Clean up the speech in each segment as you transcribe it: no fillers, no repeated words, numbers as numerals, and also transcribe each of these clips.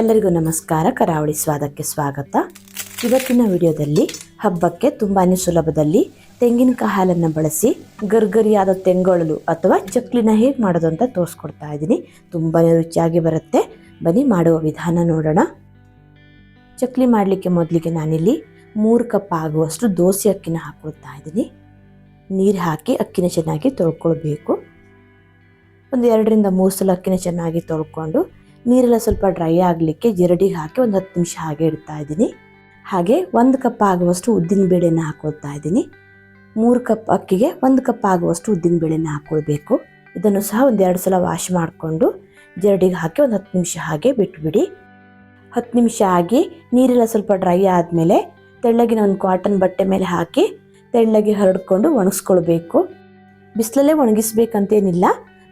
ಎಲ್ಲರಿಗೂ ನಮಸ್ಕಾರ. ಕರಾವಳಿ ಸ್ವಾದಕ್ಕೆ ಸ್ವಾಗತ. ಇವತ್ತಿನ ವಿಡಿಯೋದಲ್ಲಿ ಹಬ್ಬಕ್ಕೆ ತುಂಬಾ ಸುಲಭದಲ್ಲಿ ತೆಂಗಿನಕಾಯಿ ಹಾಲನ್ನು ಬಳಸಿ ಗರ್ಗರಿಯಾದ ತೆಂಗೊಳಲು ಅಥವಾ ಚಕ್ಲಿನ ಹೇಗೆ ಮಾಡೋದು ಅಂತ ತೋರಿಸ್ಕೊಡ್ತಾ ಇದ್ದೀನಿ. ತುಂಬಾ ರುಚಿಯಾಗಿ ಬರುತ್ತೆ. ಬನ್ನಿ ಮಾಡುವ ವಿಧಾನ ನೋಡೋಣ. ಚಕ್ಲಿ ಮಾಡಲಿಕ್ಕೆ ಮೊದಲಿಗೆ ನಾನಿಲ್ಲಿ 3 ಕಪ್ ಆಗುವಷ್ಟು ದೋಸೆ ಅಕ್ಕಿನ ಹಾಕೊಳ್ತಾ ಇದ್ದೀನಿ. ನೀರು ಹಾಕಿ ಅಕ್ಕಿನ ಚೆನ್ನಾಗಿ ತೊಳ್ಕೊಳ್ಬೇಕು. ಒಂದು 2ರಿಂದ 3 ಸಲ ಅಕ್ಕಿನ ಚೆನ್ನಾಗಿ ತೊಳ್ಕೊಂಡು ನೀರೆಲ್ಲ ಸ್ವಲ್ಪ ಡ್ರೈ ಆಗಲಿಕ್ಕೆ ಜರಡಿಗೆ ಹಾಕಿ ಒಂದು 10 ನಿಮಿಷ ಹಾಗೆ ಇಡ್ತಾ ಇದ್ದೀನಿ. ಹಾಗೆ 1 ಕಪ್ ಆಗುವಷ್ಟು ಉದ್ದಿನ ಬೇಳೆನ ಹಾಕೊಳ್ತಾ ಇದ್ದೀನಿ. 3 ಕಪ್ ಅಕ್ಕಿಗೆ 1 ಕಪ್ ಆಗುವಷ್ಟು ಉದ್ದಿನ ಬೇಳೆನ ಹಾಕೊಳ್ಬೇಕು. ಇದನ್ನು ಸಹ ಒಂದು 2 ಸಲ ವಾಶ್ ಮಾಡಿಕೊಂಡು ಜರಡಿಗೆ ಹಾಕಿ ಒಂದು 10 ನಿಮಿಷ ಹಾಗೆ ಬಿಟ್ಬಿಡಿ. 10 ನಿಮಿಷ ಆಗಿ ನೀರೆಲ್ಲ ಸ್ವಲ್ಪ ಡ್ರೈ ಆದಮೇಲೆ ತೆಳ್ಳಗಿನ ಒಂದು ಕಾಟನ್ ಬಟ್ಟೆ ಮೇಲೆ ಹಾಕಿ ತೆಳ್ಳಗೆ ಹರಡ್ಕೊಂಡು ಒಣಗಿಸ್ಕೊಳ್ಬೇಕು. ಬಿಸಿಲಲ್ಲೇ ಒಣಗಿಸ್ಬೇಕಂತೇನಿಲ್ಲ.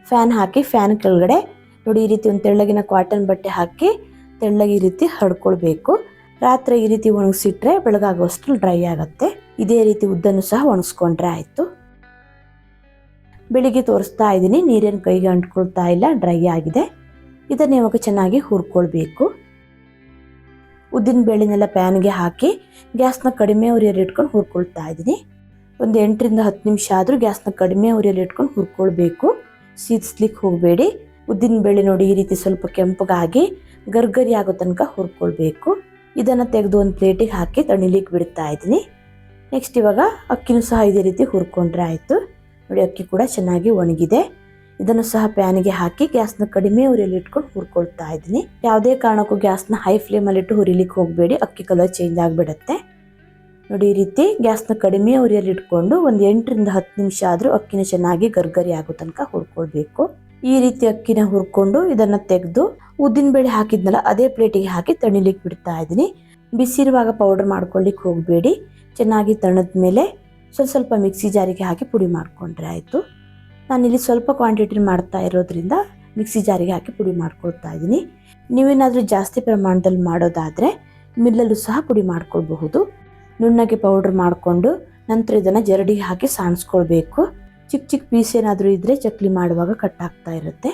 ಫ್ಯಾನ್ ಹಾಕಿ ಫ್ಯಾನ್ ಕೆಳಗಡೆ ನೋಡಿ ಈ ರೀತಿ ಒಂದು ತೆಳ್ಳಗಿನ ಕಾಟನ್ ಬಟ್ಟೆ ಹಾಕಿ ತೆಳ್ಳಗೆ ಈ ರೀತಿ ಹರಡ್ಕೊಳ್ಬೇಕು. ರಾತ್ರಿ ಈ ರೀತಿ ಒಣಗಿಸಿಟ್ರೆ ಬೆಳಗಾಗುವಷ್ಟು ಡ್ರೈ ಆಗುತ್ತೆ. ಇದೇ ರೀತಿ ಉದ್ದನ್ನು ಸಹ ಒಣಗಿಸ್ಕೊಂಡ್ರೆ ಆಯಿತು. ಬೆಳಿಗ್ಗೆ ತೋರಿಸ್ತಾ ಇದ್ದೀನಿ, ನೀರೇನು ಕೈಗೆ ಅಂಟ್ಕೊಳ್ತಾ ಇಲ್ಲ, ಡ್ರೈ ಆಗಿದೆ. ಇದನ್ನು ಇವಾಗ ಚೆನ್ನಾಗಿ ಹುರ್ಕೊಳ್ಬೇಕು. ಉದ್ದಿನ ಬೇಳೆನೆಲ್ಲ ಪ್ಯಾನ್ಗೆ ಹಾಕಿ ಗ್ಯಾಸ್ನ ಕಡಿಮೆ ಉರಿಯಲ್ಲಿ ಇಟ್ಕೊಂಡು ಹುರ್ಕೊಳ್ತಾ ಇದ್ದೀನಿ. ಒಂದು 8ರಿಂದ 10 ನಿಮಿಷ ಆದರೂ ಗ್ಯಾಸ್ನ ಕಡಿಮೆ ಉರಿಯಲ್ಲಿ ಇಟ್ಕೊಂಡು ಹುರ್ಕೊಳ್ಬೇಕು. ಸೀದಿಸ್ಲಿಕ್ಕೆ ಹೋಗಬೇಡಿ. ಉದ್ದಿನ ಬೇಳೆ ನೋಡಿ ಈ ರೀತಿ ಸ್ವಲ್ಪ ಕೆಂಪಗಾಗಿ ಗರ್ಗರಿ ಆಗೋ ತನಕ ಹುರ್ಕೊಳ್ಬೇಕು. ಇದನ್ನು ತೆಗೆದು ಒಂದು ಪ್ಲೇಟಿಗೆ ಹಾಕಿ ತಣಿಲಿಕ್ಕೆ ಬಿಡ್ತಾ ಇದ್ದೀನಿ. ನೆಕ್ಸ್ಟ್ ಇವಾಗ ಅಕ್ಕಿನೂ ಸಹ ಇದೇ ರೀತಿ ಹುರ್ಕೊಂಡ್ರೆ ಆಯಿತು. ನೋಡಿ ಅಕ್ಕಿ ಕೂಡ ಚೆನ್ನಾಗಿ ಒಣಗಿದೆ. ಇದನ್ನು ಸಹ ಪ್ಯಾನಿಗೆ ಹಾಕಿ ಗ್ಯಾಸ್ನ ಕಡಿಮೆ ಉರಿಯಲ್ಲಿ ಇಟ್ಕೊಂಡು ಹುರ್ಕೊಳ್ತಾ ಇದ್ದೀನಿ. ಯಾವುದೇ ಕಾರಣಕ್ಕೂ ಗ್ಯಾಸ್ನ ಹೈ ಫ್ಲೇಮಲ್ಲಿ ಇಟ್ಟು ಹುರಿಲಿಕ್ಕೆ ಹೋಗಬೇಡಿ, ಅಕ್ಕಿ ಕಲರ್ ಚೇಂಜ್ ಆಗಿಬಿಡುತ್ತೆ. ನೋಡಿ ಈ ರೀತಿ ಗ್ಯಾಸ್ನ ಕಡಿಮೆ ಉರಿಯಲ್ಲಿ ಇಟ್ಕೊಂಡು ಒಂದು 8ರಿಂದ 10 ನಿಮಿಷ ಆದರೂ ಅಕ್ಕಿನ ಚೆನ್ನಾಗಿ ಗರ್ಗರಿ ಆಗೋ ತನಕ ಹುರ್ಕೊಳ್ಬೇಕು. ಈ ರೀತಿ ಅಕ್ಕಿನ ಹುರ್ಕೊಂಡು ಇದನ್ನು ತೆಗೆದು ಉದ್ದಿನ ಬೇಳೆ ಹಾಕಿದ್ನಲ್ಲ ಅದೇ ಪ್ಲೇಟಿಗೆ ಹಾಕಿ ತಣಿಲಿಕ್ಕೆ ಬಿಡ್ತಾ ಇದ್ದೀನಿ. ಬಿಸಿರುವಾಗ ಪೌಡರ್ ಮಾಡ್ಕೊಳ್ಳಿಕ್ಕೆ ಹೋಗಬೇಡಿ. ಚೆನ್ನಾಗಿ ತಣದ ಮೇಲೆ ಸ್ವಲ್ಪ ಮಿಕ್ಸಿ ಜಾರಿಗೆ ಹಾಕಿ ಪುಡಿ ಮಾಡಿಕೊಂಡ್ರೆ ಆಯಿತು. ನಾನಿಲ್ಲಿ ಸ್ವಲ್ಪ ಕ್ವಾಂಟಿಟಿ ಮಾಡ್ತಾ ಇರೋದ್ರಿಂದ ಮಿಕ್ಸಿ ಜಾರಿಗೆ ಹಾಕಿ ಪುಡಿ ಮಾಡ್ಕೊಳ್ತಾ ಇದ್ದೀನಿ. ನೀವೇನಾದರೂ ಜಾಸ್ತಿ ಪ್ರಮಾಣದಲ್ಲಿ ಮಾಡೋದಾದರೆ ಮಿಲ್ಲಲ್ಲೂ ಸಹ ಪುಡಿ ಮಾಡ್ಕೊಳ್ಬಹುದು. ನುಣ್ಣಗೆ ಪೌಡ್ರ್ ಮಾಡಿಕೊಂಡು ನಂತರ ಇದನ್ನು ಜರಡಿಗೆ ಹಾಕಿ ಸಾಣಿಸ್ಕೊಳ್ಬೇಕು. ಚಿಕ್ಕ ಚಿಕ್ಕ ಪೀಸ್ ಏನಾದರೂ ಇದ್ದರೆ ಚಕ್ಲಿ ಮಾಡುವಾಗ ಕಟ್ ಆಗ್ತಾ ಇರುತ್ತೆ.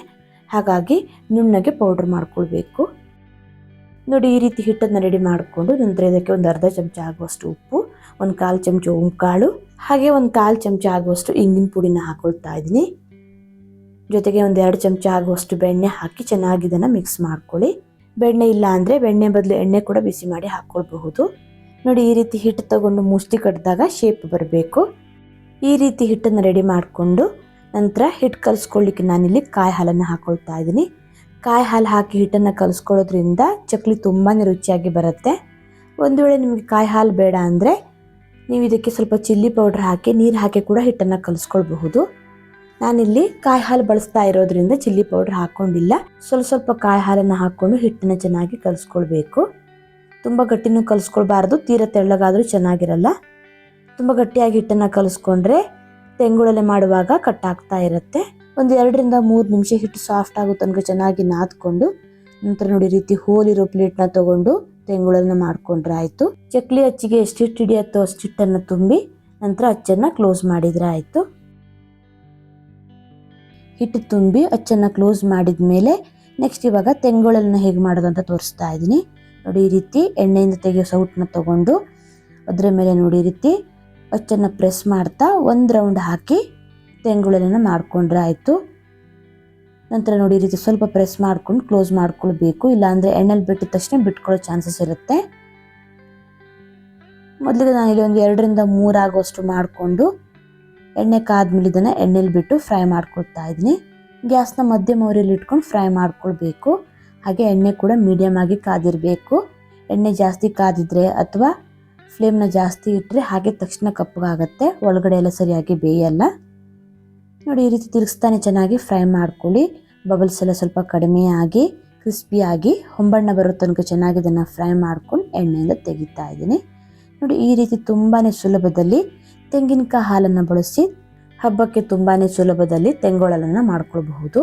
ಹಾಗಾಗಿ ನುಣ್ಣಗೆ ಪೌಡ್ರ್ ಮಾಡ್ಕೊಳ್ಬೇಕು. ನೋಡಿ ಈ ರೀತಿ ಹಿಟ್ಟನ್ನು ರೆಡಿ ಮಾಡಿಕೊಂಡು ನಂತರ ಇದಕ್ಕೆ ಒಂದು ಅರ್ಧ ಚಮಚ ಆಗುವಷ್ಟು ಉಪ್ಪು, ಒಂದು 1/4 ಚಮಚ ಓಂಕಾಳು, ಹಾಗೆ ಒಂದು 1/4 ಚಮಚ ಆಗುವಷ್ಟು ಇಂಗಿನ ಪುಡಿನ ಹಾಕೊಳ್ತಾ ಇದ್ದೀನಿ. ಜೊತೆಗೆ ಒಂದು 2 ಚಮಚ ಆಗುವಷ್ಟು ಬೆಣ್ಣೆ ಹಾಕಿ ಚೆನ್ನಾಗಿ ಇದನ್ನು ಮಿಕ್ಸ್ ಮಾಡ್ಕೊಳ್ಳಿ. ಬೆಣ್ಣೆ ಇಲ್ಲ ಅಂದರೆ ಬೆಣ್ಣೆ ಬದಲು ಎಣ್ಣೆ ಕೂಡ ಬಿಸಿ ಮಾಡಿ ಹಾಕ್ಕೊಳ್ಬಹುದು. ನೋಡಿ ಈ ರೀತಿ ಹಿಟ್ಟು ತಗೊಂಡು ಮುಷ್ಟಿ ಕಟ್ಟಿದಾಗ ಶೇಪ್ ಬರಬೇಕು. ಈ ರೀತಿ ಹಿಟ್ಟನ್ನು ರೆಡಿ ಮಾಡಿಕೊಂಡು ನಂತರ ಹಿಟ್ಟು ಕಲಿಸ್ಕೊಳ್ಳಿಕ್ಕೆ ನಾನಿಲ್ಲಿ ಕಾಯಿ ಹಾಲನ್ನು ಹಾಕೊಳ್ತಾ ಇದ್ದೀನಿ. ಕಾಯಿ ಹಾಲು ಹಾಕಿ ಹಿಟ್ಟನ್ನು ಕಲಿಸ್ಕೊಳ್ಳೋದ್ರಿಂದ ಚಕ್ಲಿ ತುಂಬಾ ರುಚಿಯಾಗಿ ಬರುತ್ತೆ. ಒಂದು ವೇಳೆ ನಿಮಗೆ ಕಾಯಿ ಹಾಲು ಬೇಡ ಅಂದರೆ ನೀವು ಇದಕ್ಕೆ ಸ್ವಲ್ಪ ಚಿಲ್ಲಿ ಪೌಡ್ರ್ ಹಾಕಿ ನೀರು ಹಾಕಿ ಕೂಡ ಹಿಟ್ಟನ್ನು ಕಲಿಸ್ಕೊಳ್ಬಹುದು. ನಾನಿಲ್ಲಿ ಕಾಯಿ ಹಾಲು ಬಳಸ್ತಾ ಇರೋದ್ರಿಂದ ಚಿಲ್ಲಿ ಪೌಡ್ರ್ ಹಾಕ್ಕೊಂಡಿಲ್ಲ. ಸ್ವಲ್ಪ ಕಾಯಿ ಹಾಲನ್ನು ಹಾಕ್ಕೊಂಡು ಹಿಟ್ಟನ್ನು ಚೆನ್ನಾಗಿ ಕಲಿಸ್ಕೊಳ್ಬೇಕು. ತುಂಬ ಗಟ್ಟಿನೂ ಕಲಿಸ್ಕೊಳ್ಬಾರ್ದು, ತೀರ ತೆಳ್ಳಗಾದರೂ ಚೆನ್ನಾಗಿರಲ್ಲ. ತುಂಬ ಗಟ್ಟಿಯಾಗಿ ಹಿಟ್ಟನ್ನು ಕಲಿಸ್ಕೊಂಡ್ರೆ ತೆಂಗುಳಲೆ ಮಾಡುವಾಗ ಕಟ್ಟಾಗ್ತಾ ಇರುತ್ತೆ. ಒಂದು 2ರಿಂದ 3 ನಿಮಿಷ ಹಿಟ್ಟು ಸಾಫ್ಟ್ ಆಗೋ ತನಕ ಚೆನ್ನಾಗಿ ನಾದ್ಕೊಂಡು ನಂತರ ನೋಡಿ ರೀತಿ ಹೋಲಿರೋ ಪ್ಲೇಟ್ನ ತಗೊಂಡು ತೆಂಗುಳನ್ನ ಮಾಡ್ಕೊಂಡ್ರೆ ಆಯಿತು. ಚಕ್ಲಿ ಅಚ್ಚಿಗೆ ಎಷ್ಟು ಹಿಟ್ಟು ಹಿಡಿಯತ್ತೋ ಅಷ್ಟು ಹಿಟ್ಟನ್ನು ತುಂಬಿ ನಂತರ ಅಚ್ಚನ್ನು ಕ್ಲೋಸ್ ಮಾಡಿದರೆ ಆಯಿತು. ಹಿಟ್ಟು ತುಂಬಿ ಅಚ್ಚನ್ನು ಕ್ಲೋಸ್ ಮಾಡಿದ ಮೇಲೆ ನೆಕ್ಸ್ಟ್ ಇವಾಗ ತೆಂಗುಳನ್ನ ಹೇಗೆ ಮಾಡೋದು ಅಂತ ತೋರಿಸ್ತಾ ಇದ್ದೀನಿ. ನೋಡಿ ಈ ರೀತಿ ಎಣ್ಣೆಯಿಂದ ತೆಗೆಯೋ ಸೌಟನ್ನ ತಗೊಂಡು ಅದರ ಮೇಲೆ ನೋಡಿ ಈ ರೀತಿ ಅಚ್ಚನ್ನು ಪ್ರೆಸ್ ಮಾಡ್ತಾ ಒಂದು ರೌಂಡ್ ಹಾಕಿ ತೆಂಗುಳನ್ನ ಮಾಡ್ಕೊಂಡ್ರೆ ಆಯಿತು. ನಂತರ ನೋಡಿ ಈ ರೀತಿ ಸ್ವಲ್ಪ ಪ್ರೆಸ್ ಮಾಡ್ಕೊಂಡು ಕ್ಲೋಸ್ ಮಾಡ್ಕೊಳ್ಬೇಕು. ಇಲ್ಲಾಂದರೆ ಎಣ್ಣೆಲಿ ಬಿಟ್ಟಿದ ತಕ್ಷಣ ಬಿಟ್ಕೊಳ್ಳೋ ಚಾನ್ಸಸ್ ಇರುತ್ತೆ. ಮೊದಲಿಗೆ ನಾನಿಲ್ಲಿ ಒಂದು 2ರಿಂದ 3 ಆಗುವಷ್ಟು ಮಾಡಿಕೊಂಡು ಎಣ್ಣೆ ಕಾದ್ಮೇಲೆ ಇದನ್ನು ಎಣ್ಣೆಲಿ ಬಿಟ್ಟು ಫ್ರೈ ಮಾಡ್ಕೊಳ್ತಾ ಇದ್ದೀನಿ. ಗ್ಯಾಸ್ನ ಮಧ್ಯಮ ಉರಿಯಲ್ಲಿ ಇಟ್ಕೊಂಡು ಫ್ರೈ ಮಾಡ್ಕೊಳ್ಬೇಕು. ಹಾಗೆ ಎಣ್ಣೆ ಕೂಡ ಮೀಡಿಯಮ್ ಆಗಿ ಕಾದಿರಬೇಕು. ಎಣ್ಣೆ ಜಾಸ್ತಿ ಕಾದಿದ್ರೆ ಅಥವಾ ಫ್ಲೇಮ್ನ ಜಾಸ್ತಿ ಇಟ್ಟರೆ ಹಾಗೆ ತಕ್ಷಣ ಕಪ್ಪಗಾಗುತ್ತೆ, ಒಳಗಡೆ ಎಲ್ಲ ಸರಿಯಾಗಿ ಬೇಯಲ್ಲ. ನೋಡಿ ಈ ರೀತಿ ತಿರುಗಿಸ್ತಾನೆ ಚೆನ್ನಾಗಿ ಫ್ರೈ ಮಾಡ್ಕೊಳ್ಳಿ. ಬಬಲ್ಸ್ ಎಲ್ಲ ಸ್ವಲ್ಪ ಕಡಿಮೆ ಆಗಿ ಕ್ರಿಸ್ಪಿಯಾಗಿ ಹೊಂಬಣ್ಣ ಬರೋ ತನಕ ಚೆನ್ನಾಗಿ ಇದನ್ನು ಫ್ರೈ ಮಾಡ್ಕೊಂಡು ಎಣ್ಣೆಯಿಂದ ತೆಗಿತಾ ಇದ್ದೀನಿ. ನೋಡಿ ಈ ರೀತಿ ತುಂಬಾ ಸುಲಭದಲ್ಲಿ ತೆಂಗಿನಕಾಯಿ ಹಾಲನ್ನು ಬಳಸಿ ಹಬ್ಬಕ್ಕೆ ತುಂಬಾ ಸುಲಭದಲ್ಲಿ ತೆಂಗೊಳಲನ್ನು ಮಾಡ್ಕೊಳ್ಬಹುದು.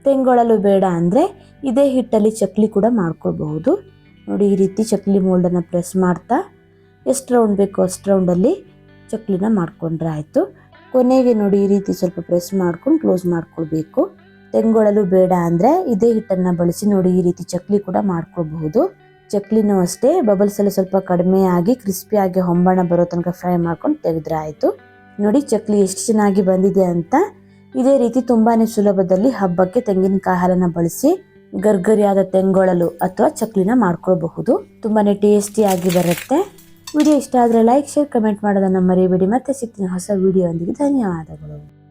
ತೆಂಗೊಳಲು ಬೇಡ ಅಂದರೆ ಇದೇ ಹಿಟ್ಟಲ್ಲಿ ಚಕ್ಲಿ ಕೂಡ ಮಾಡ್ಕೊಳ್ಬಹುದು. ನೋಡಿ ಈ ರೀತಿ ಚಕ್ಲಿ ಮೋಲ್ಡನ್ನು ಪ್ರೆಸ್ ಮಾಡ್ತಾ ಎಷ್ಟು ರೌಂಡ್ ಬೇಕೋ ಅಷ್ಟು ರೌಂಡಲ್ಲಿ ಚಕ್ಲಿನ ಮಾಡ್ಕೊಂಡ್ರೆ ಆಯಿತು. ಕೊನೆಗೆ ನೋಡಿ ಈ ರೀತಿ ಸ್ವಲ್ಪ ಪ್ರೆಸ್ ಮಾಡ್ಕೊಂಡು ಕ್ಲೋಸ್ ಮಾಡ್ಕೊಳ್ಬೇಕು. ತೆಂಗೊಳಲು ಬೇಡ ಅಂದರೆ ಇದೇ ಹಿಟ್ಟನ್ನು ಬಳಸಿ ನೋಡಿ ಈ ರೀತಿ ಚಕ್ಲಿ ಕೂಡ ಮಾಡ್ಕೊಳ್ಬಹುದು. ಚಕ್ಲಿನೂ ಅಷ್ಟೇ ಬಬಲ್ಸ್ ಎಲ್ಲ ಸ್ವಲ್ಪ ಕಡಿಮೆ ಆಗಿ ಕ್ರಿಸ್ಪಿಯಾಗಿ ಹೊಂಬಾಣ ಬರೋ ತನಕ ಫ್ರೈ ಮಾಡ್ಕೊಂಡು ತೆಗೆದ್ರೆ ಆಯಿತು. ನೋಡಿ ಚಕ್ಲಿ ಎಷ್ಟು ಚೆನ್ನಾಗಿ ಬಂದಿದೆ ಅಂತ. ಇದೇ ರೀತಿ ತುಂಬಾನೇ ಸುಲಭದಲ್ಲಿ ಹಬ್ಬಕ್ಕೆ ತೆಂಗಿನಕಾಯಿ ಹಾಲನ್ನು ಬಳಸಿ ಗರ್ಗರಿಯಾದ ತೆಂಗೊಳಲು ಅಥವಾ ಚಕ್ಲಿನ ಮಾಡ್ಕೊಳ್ಬಹುದು. ತುಂಬಾನೇ ಟೇಸ್ಟಿಯಾಗಿ ಬರುತ್ತೆ. ವಿಡಿಯೋ ಇಷ್ಟ ಆದರೆ ಲೈಕ್ ಶೇರ್ ಕಮೆಂಟ್ ಮಾಡೋದನ್ನ ಮರಿಬೇಡಿ. ಮತ್ತೆ ಸಿಗ್ತೀನಿ ಹೊಸ ವಿಡಿಯೋ ಒಂದಿಗೆ. ಧನ್ಯವಾದಗಳು.